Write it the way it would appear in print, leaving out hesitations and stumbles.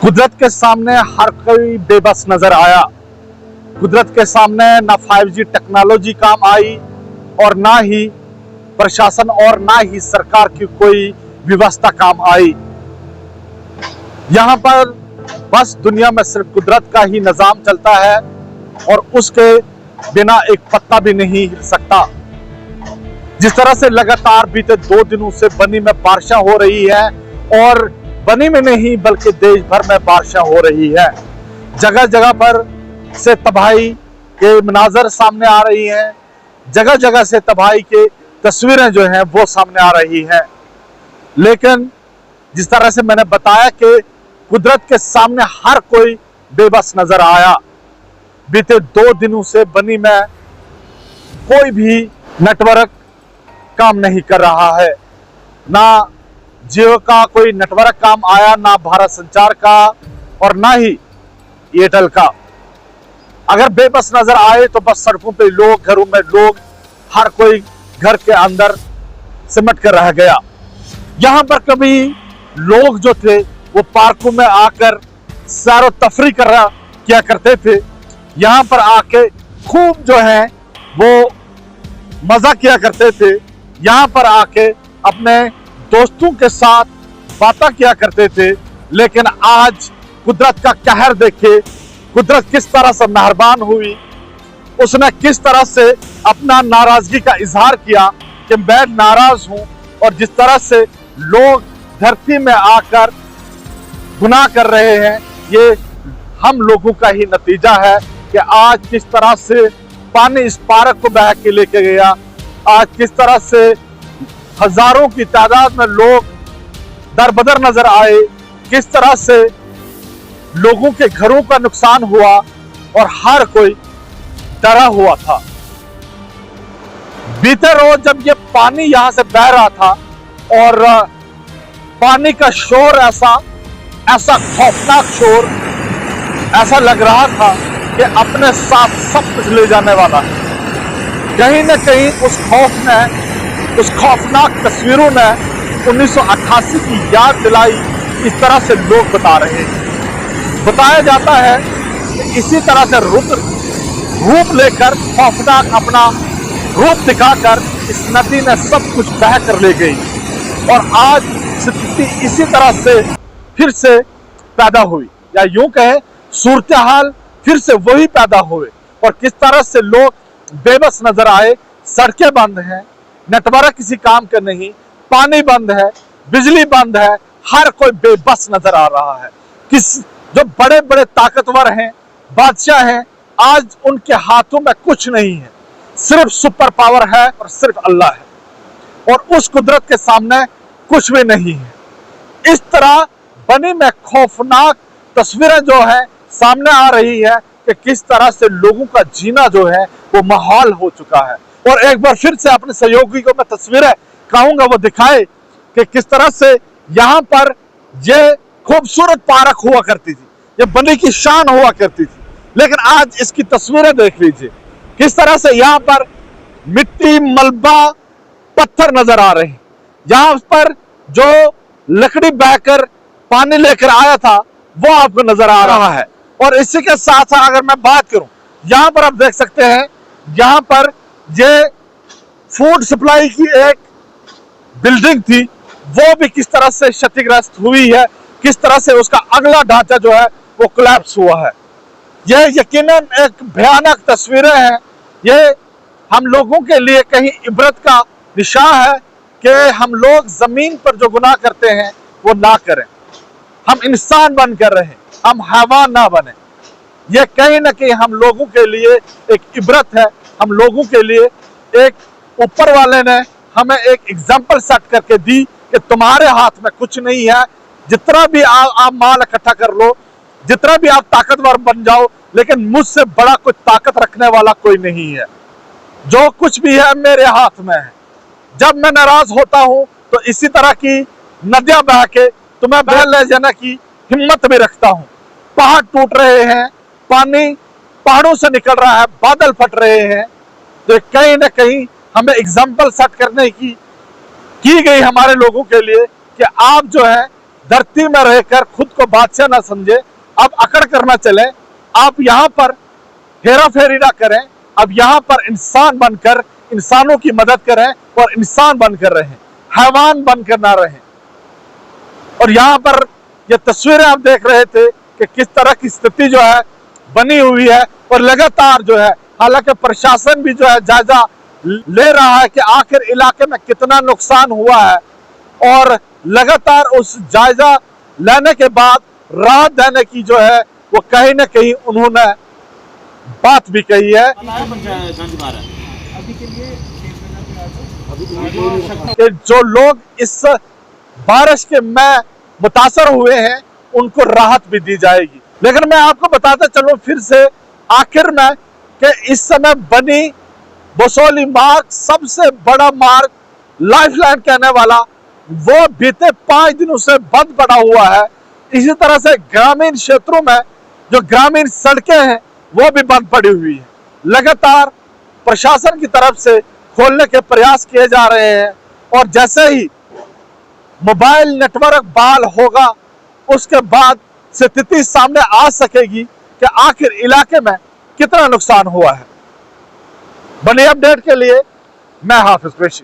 कुदरत के सामने हर कोई बेबस नजर आया। कुदरत के सामने ना 5G टेक्नोलॉजी काम आई और ना ही प्रशासन और ना ही सरकार की कोई व्यवस्था काम आई। यहाँ पर बस दुनिया में सिर्फ कुदरत का ही निजाम चलता है और उसके बिना एक पत्ता भी नहीं हिल सकता। जिस तरह से लगातार बीते 2 दिनों से बनी में बारिशें हो रही है और बनी में नहीं बल्कि देश भर में बारिशें हो रही है। जगह जगह पर से तबाही के मनाजर सामने आ रही हैं, जगह जगह से तबाही की तस्वीरें जो हैं वो सामने आ रही हैं। लेकिन जिस तरह से मैंने बताया कि कुदरत के सामने हर कोई बेबस नजर आया। बीते 2 दिनों से बनी में कोई भी नेटवर्क काम नहीं कर रहा है, ना जियो का कोई नेटवर्क काम आया, ना भारत संचार का और ना ही एयरटेल का। अगर बेबस नजर आए तो बस सड़कों पे लोग, घरों में लोग, हर कोई घर के अंदर सिमट कर रह गया। यहां पर कभी लोग जो थे वो पार्कों में आकर सैर तफरी किया करते थे। यहां पर आके खूब जो है वो मजा किया करते थे। यहां पर आके अपने दोस्तों के साथ बातें किया करते थे। लेकिन आज कुदरत का कहर देखे, कुदरत किस तरह से मेहरबान हुई, उसने किस तरह से अपना नाराजगी का इजहार किया कि मैं नाराज हूं। और जिस तरह से लोग धरती में आकर गुनाह कर रहे हैं, ये हम लोगों का ही नतीजा है कि आज किस तरह से पानी इस पार्क को बहा के लेके गया। आज किस तरह से हजारों की तादाद में लोग दरबदर नजर आए, किस तरह से लोगों के घरों का नुकसान हुआ और हर कोई डरा हुआ था। बीते रोज जब ये पानी यहां से बह रहा था और पानी का शोर ऐसा खौफनाक शोर, ऐसा लग रहा था कि अपने साथ सब कुछ ले जाने वाला है। कहीं न कहीं उस खौफनाक तस्वीरों ने 1988 की याद दिलाई। इस तरह से लोग बता रहे हैं। बताया जाता है कि इसी तरह से रूप लेकर खौफनाक अपना रूप दिखाकर इस नदी ने सब कुछ बह कर ले गई और आज स्थिति इसी तरह से फिर से पैदा हुई, या यूं कहें सूरत हाल फिर से वही पैदा हुए। और किस तरह से लोग बेबस नजर आए। सड़कें बंद हैं, नेटवर्क किसी काम का नहीं, पानी बंद है, बिजली बंद है, हर कोई बेबस नजर आ रहा है। जो बड़े बड़े ताकतवर हैं, बादशाह हैं, आज उनके हाथों में कुछ नहीं है, सिर्फ सुपर पावर है और सिर्फ अल्लाह है। और उस कुदरत के सामने कुछ भी नहीं है। इस तरह बनी में खौफनाक तस्वीरें जो है सामने आ रही है कि किस तरह से लोगों का जीना जो है वो माहौल हो चुका है। और एक बार फिर से अपने सहयोगी को मैं तस्वीरें कहूंगा वो दिखाए कि किस तरह से यहाँ पर ये खूबसूरत पार्क हुआ करती थी, ये बनी की शान हुआ करती थी। लेकिन आज इसकी तस्वीरें देख लीजिए, किस तरह से यहाँ पर मिट्टी, मलबा, पत्थर नजर आ रहे हैं। यहाँ पर जो लकड़ी बहकर पानी लेकर आया था वो आपको नजर आ रहा है। और इसी के साथ साथ अगर मैं बात करूं, यहां पर आप देख सकते हैं, यहां पर ये फूड सप्लाई की एक बिल्डिंग थी, वो भी किस तरह से क्षतिग्रस्त हुई है, किस तरह से उसका अगला ढांचा जो है वो कोलैप्स हुआ है। यह यकीनन एक भयानक तस्वीरें हैं। ये हम लोगों के लिए कहीं इबरत का निशान है कि हम लोग जमीन पर जो गुनाह करते हैं वो ना करें। हम इंसान बन कर रहे, हम हैवान ना बने। यह कहीं ना कहीं हम लोगों के लिए एक इबरत है। हम लोगों के लिए एक ऊपर वाले ने हमें एक एग्जाम्पल सेट करके दी कि तुम्हारे हाथ में कुछ नहीं है। जितना भी आप माल इकट्ठा कर लो, जितना भी आप ताकतवर बन जाओ, लेकिन मुझसे बड़ा कोई ताकत रखने वाला कोई नहीं है। जो कुछ भी है मेरे हाथ में है। जब मैं नाराज होता हूं तो इसी तरह की नदियां बह के तुम्हें बह ले जाने की हिम्मत भी रखता हूं। पहाड़ टूट रहे हैं, पानी पहाड़ों से निकल रहा है, बादल फट रहे हैं, तो कहीं ना कहीं हमें एग्जाम्पल सेट करने की गई हमारे लोगों के लिए कि आप जो है धरती में रहकर खुद को बादशाह ना समझे, अब अकड़ करना चले। आप यहाँ पर हेरा फेरी ना करें, अब यहाँ पर इंसान बनकर इंसानों की मदद करें और इंसान बनकर रहें, हैवान बनकर ना रहें। और यहाँ पर ये तस्वीरें आप देख रहे थे कि किस तरह की स्थिति जो है बनी हुई है, और लगातार जो है, हालांकि प्रशासन भी जो है जायजा ले रहा है कि आखिर इलाके में कितना नुकसान हुआ है, और लगातार उस जायजा लेने के बाद राहत देने की जो है वो कहीं ना कहीं उन्होंने बात भी कही है कि जो लोग इस बारिश के में मुतासर हुए हैं उनको राहत भी दी जाएगी। लेकिन मैं आपको बताता चलूं फिर से आखिर में कि इस समय बनी बसोली मार्ग सबसे बड़ा मार्ग, लाइफलाइन कहने वाला, वो बीते 5 दिनों से बंद पड़ा हुआ है। इसी तरह से ग्रामीण क्षेत्रों में जो ग्रामीण सड़कें हैं वो भी बंद पड़ी हुई है। लगातार प्रशासन की तरफ से खोलने के प्रयास किए जा रहे हैं, और जैसे ही मोबाइल नेटवर्क बहाल होगा उसके बाद स्थिति सामने आ सकेगी कि आखिर इलाके में कितना नुकसान हुआ है। बनी अपडेट के लिए मैं हाफिज पेशी।